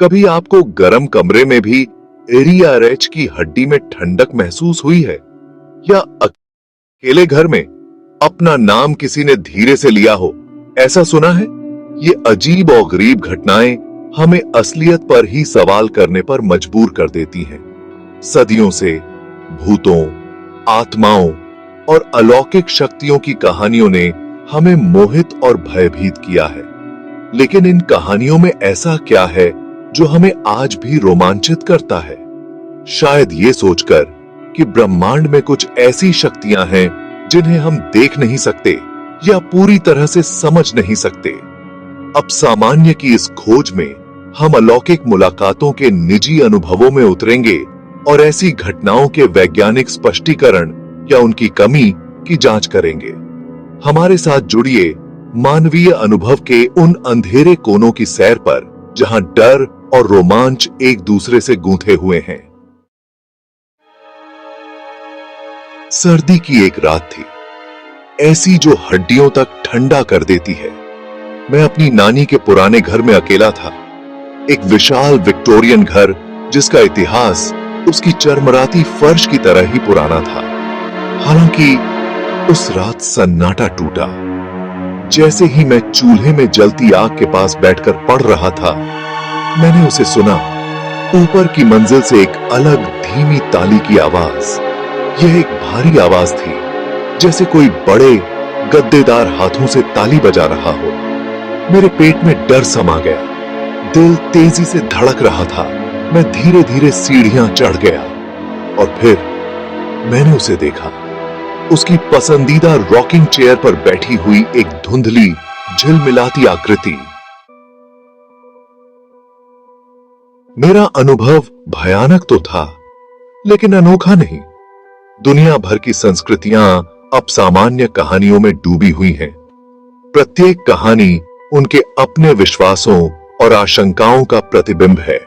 कभी आपको गर्म कमरे में भी एरिया की हड्डी में ठंडक महसूस हुई है, या अकेले घर में अपना नाम किसी ने धीरे से लिया हो, ऐसा सुना है? ये अजीब और गरीब घटनाएं हमें असलियत पर ही सवाल करने पर मजबूर कर देती हैं। सदियों से भूतों, आत्माओं और अलौकिक शक्तियों की कहानियों ने हमें मोहित और भयभीत किया है। लेकिन इन कहानियों में ऐसा क्या है जो हमें आज भी रोमांचित करता है? शायद ये सोचकर कि ब्रह्मांड में कुछ ऐसी शक्तियां हैं जिन्हें हम देख नहीं सकते या पूरी तरह से समझ नहीं सकते। अब सामान्य की इस खोज में हम अलौकिक मुलाकातों के निजी अनुभवों में उतरेंगे और ऐसी घटनाओं के वैज्ञानिक स्पष्टीकरण या उनकी कमी की जांच करेंगे। हमारे साथ जुड़िए मानवीय अनुभव के उन अंधेरे कोनों की सैर पर, जहां डर और रोमांच एक दूसरे से गूंथे हुए हैं। सर्दी की एक रात थी, ऐसी जो हड्डियों तक ठंडा कर देती है। मैं अपनी नानी के पुराने घर में अकेला था, एक विशाल विक्टोरियन घर जिसका इतिहास उसकी चरमराती फर्श की तरह ही पुराना था। हालांकि उस रात सन्नाटा टूटा। जैसे ही मैं चूल्हे में जलती आग के पास बैठकर पढ़ रहा था, मैंने उसे सुना। ऊपर की मंजिल से एक अलग धीमी ताली की आवाज। यह एक भारी आवाज थी, जैसे कोई बड़े गद्देदार हाथों से ताली बजा रहा हो। मेरे पेट में डर समा गया, दिल तेजी से धड़क रहा था। मैं धीरे धीरे सीढ़ियां चढ़ गया और फिर मैंने उसे देखा। उसकी पसंदीदा रॉकिंग चेयर पर बैठी हुई एक धुंधली झिलमिलाती आकृति। मेरा अनुभव भयानक तो था, लेकिन अनोखा नहीं। दुनिया भर की संस्कृतियां अब सामान्य कहानियों में डूबी हुई हैं। प्रत्येक कहानी उनके अपने विश्वासों और आशंकाओं का प्रतिबिंब है।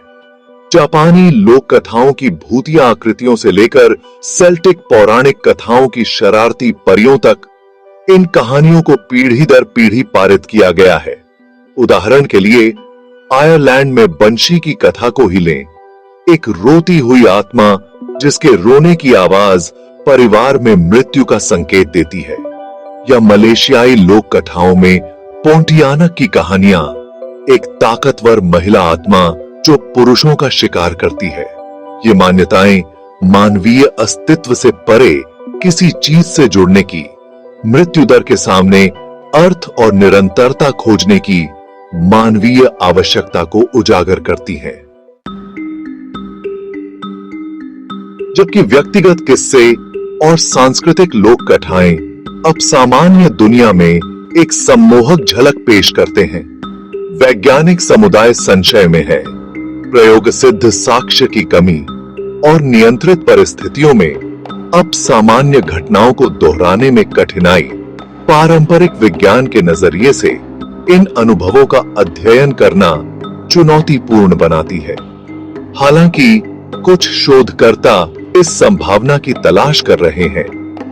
जापानी लोक कथाओं की भूतिया आकृतियों से लेकर सेल्टिक पौराणिक कथाओं की शरारती परियों तक, इन कहानियों को पीढ़ी दर पीढ़ी पारित किया गया है। उदाहरण के लिए आयरलैंड में बंशी की कथा को ही लें, एक रोती हुई आत्मा जिसके रोने की आवाज परिवार में मृत्यु का संकेत देती है। या मलेशियाई लोक कथाओं में पोंटियानक की कहानियां, एक ताकतवर महिला आत्मा जो पुरुषों का शिकार करती है। ये मान्यताएं मानवीय अस्तित्व से परे किसी चीज से जुड़ने की, मृत्यु दर के सामने अर्थ और निरंतरता खोजने की मानवीय आवश्यकता को उजागर करती हैं। जबकि व्यक्तिगत किस्से और सांस्कृतिक लोक कथाएं अब सामान्य दुनिया में एक सम्मोहक झलक पेश करते हैं। वैज्ञानिक समुदाय संशय में है। प्रयोग सिद्ध साक्ष्य की कमी और नियंत्रित परिस्थितियों में अब सामान्य घटनाओं को दोहराने में कठिनाई पारंपरिक विज्ञान के नजरिए से इन अनुभवों का अध्ययन करना चुनौतीपूर्ण बनाती है। हालांकि कुछ शोधकर्ता इस संभावना की तलाश कर रहे हैं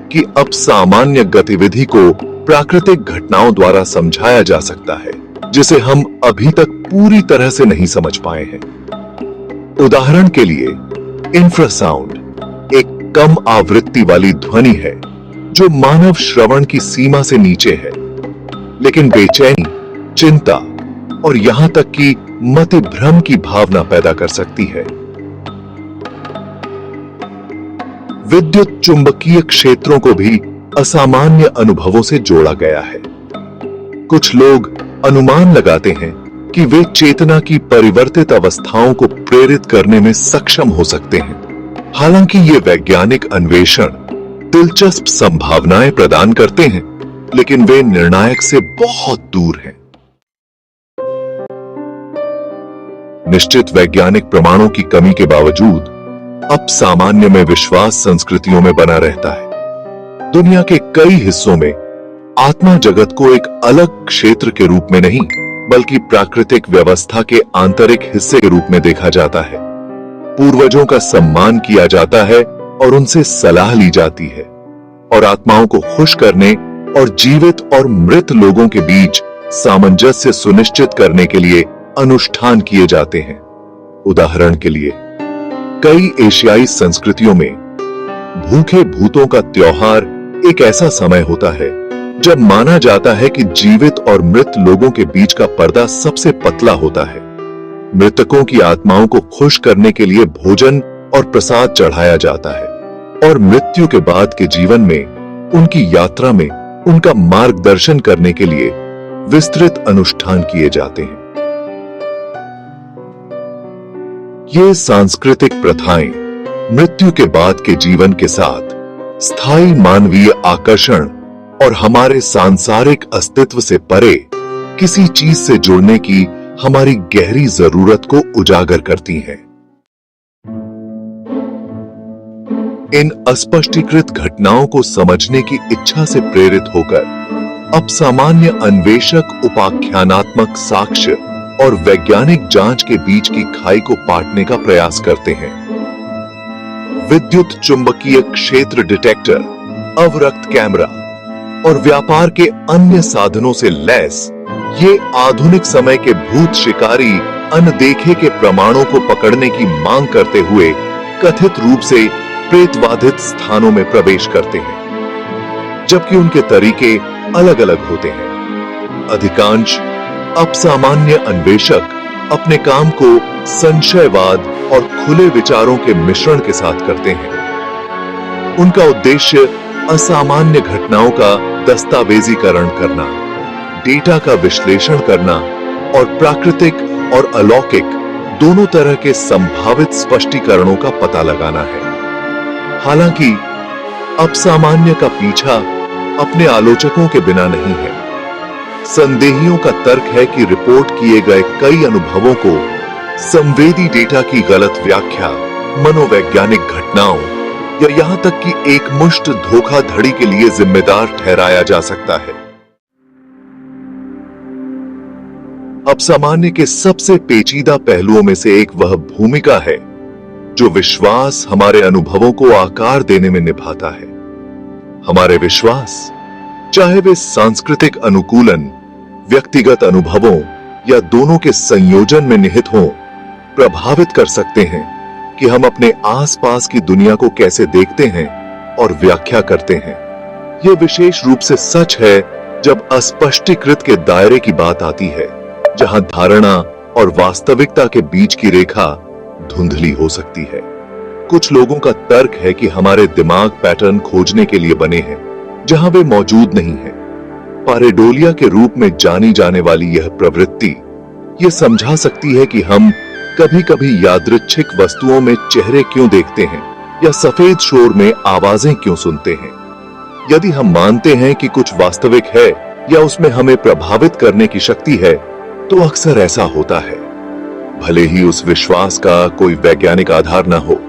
कि अब सामान्य गतिविधि को प्राकृतिक घटनाओं द्वारा समझाया जा सकता है, जिसे हम अभी तक पूरी तरह से नहीं समझ पाए हैं। उदाहरण के लिए इंफ्रासाउंड एक कम आवृत्ति वाली ध्वनि है जो मानव श्रवण की सीमा से नीचे है, लेकिन बेचैनी, चिंता और यहां तक कि मतिभ्रम की भावना पैदा कर सकती है। विद्युत चुंबकीय क्षेत्रों को भी असामान्य अनुभवों से जोड़ा गया है। कुछ लोग अनुमान लगाते हैं कि वे चेतना की परिवर्तित अवस्थाओं को प्रेरित करने में सक्षम हो सकते हैं। हालांकि ये वैज्ञानिक अन्वेषण दिलचस्प संभावनाएं प्रदान करते हैं, लेकिन वे निर्णायक से बहुत दूर हैं। निश्चित वैज्ञानिक प्रमाणों की कमी के बावजूद अब सामान्य में विश्वास संस्कृतियों में बना रहता है। दुनिया के कई हिस्सों में आत्मा जगत को एक अलग क्षेत्र के रूप में नहीं, बल्कि प्राकृतिक व्यवस्था के आंतरिक हिस्से के रूप में देखा जाता है। पूर्वजों का सम्मान किया जाता है और उनसे सलाह ली जाती है, और आत्माओं को खुश करने और जीवित और मृत लोगों के बीच सामंजस्य सुनिश्चित करने के लिए अनुष्ठान किए जाते हैं। उदाहरण के लिए कई एशियाई संस्कृतियों में भूखे भूतों का त्योहार एक ऐसा समय होता है जब माना जाता है कि जीवित और मृत लोगों के बीच का पर्दा सबसे पतला होता है। मृतकों की आत्माओं को खुश करने के लिए भोजन और प्रसाद चढ़ाया जाता है और मृत्यु के बाद के जीवन में उनकी यात्रा में उनका मार्गदर्शन करने के लिए विस्तृत अनुष्ठान किए जाते हैं। ये सांस्कृतिक प्रथाएं मृत्यु के बाद के जीवन के साथ स्थायी मानवीय आकर्षण और हमारे सांसारिक अस्तित्व से परे किसी चीज से जुड़ने की हमारी गहरी जरूरत को उजागर करती हैं। इन अस्पष्टीकृत घटनाओं को समझने की इच्छा से प्रेरित होकर अब सामान्य अन्वेषक उपाख्यानात्मक साक्ष्य और वैज्ञानिक जांच के बीच की खाई को पाटने का प्रयास करते हैं। विद्युत चुंबकीय क्षेत्र डिटेक्टर, अवरक्त कैमरा और व्यापार के अन्य साधनों से लैस ये आधुनिक समय के भूत शिकारी अनदेखे के प्रमाणों को पकड़ने की मांग करते हुए कथित रूप से प्रेतवाधित स्थानों में प्रवेश करते हैं, जबकि उनके तरीके अलग अलग होते हैं। अधिकांश अपसामान्य अन्वेषक अपने काम को संशयवाद और खुले विचारों के मिश्रण के साथ करते हैं। उनका उद्देश्य असामान्य घटनाओं का दस्तावेजीकरण करना, डेटा का विश्लेषण करना और प्राकृतिक और अलौकिक दोनों तरह के संभावित स्पष्टीकरणों का पता लगाना है। हालांकि अपसामान्य का पीछा अपने आलोचकों के बिना नहीं है। संदेहियों का तर्क है कि रिपोर्ट किए गए कई अनुभवों को संवेदी डेटा की गलत व्याख्या, मनोवैज्ञानिक घटनाओं या यहां तक कि एक मुश्त धोखाधड़ी के लिए जिम्मेदार ठहराया जा सकता है। अपसामान्य के सबसे पेचीदा पहलुओं में से एक वह भूमिका है जो विश्वास हमारे अनुभवों को आकार देने में निभाता है। हमारे विश्वास, चाहे वे सांस्कृतिक अनुकूलन, व्यक्तिगत अनुभवों या दोनों के संयोजन में निहित हों, प्रभावित कर सकते हैं कि हम अपने आसपास की दुनिया को कैसे देखते हैं और व्याख्या करते हैं। यह विशेष रूप से सच है जब अस्पष्टीकृत के दायरे की बात आती है, जहां धारणा और वास्तविकता के बीच की रेखा धुंधली हो सकती है। कुछ लोगों का तर्क है कि हमारे दिमाग पैटर्न खोजने के लिए बने हैं जहां वे मौजूद नहीं हैं। पारेडोलिया के रूप में जानी जाने वाली यह प्रवृत्ति यह समझा सकती है कि हम कभी-कभी यादृच्छिक वस्तुओं में चेहरे क्यों देखते हैं या सफेद शोर में आवाजें क्यों सुनते हैं। यदि हम मानते हैं कि कुछ वास्तविक है या उसमें हमें प्रभावित करने की शक्ति है, तो अक्सर ऐसा होता है, भले ही उस विश्वास का कोई वैज्ञानिक आधार न हो।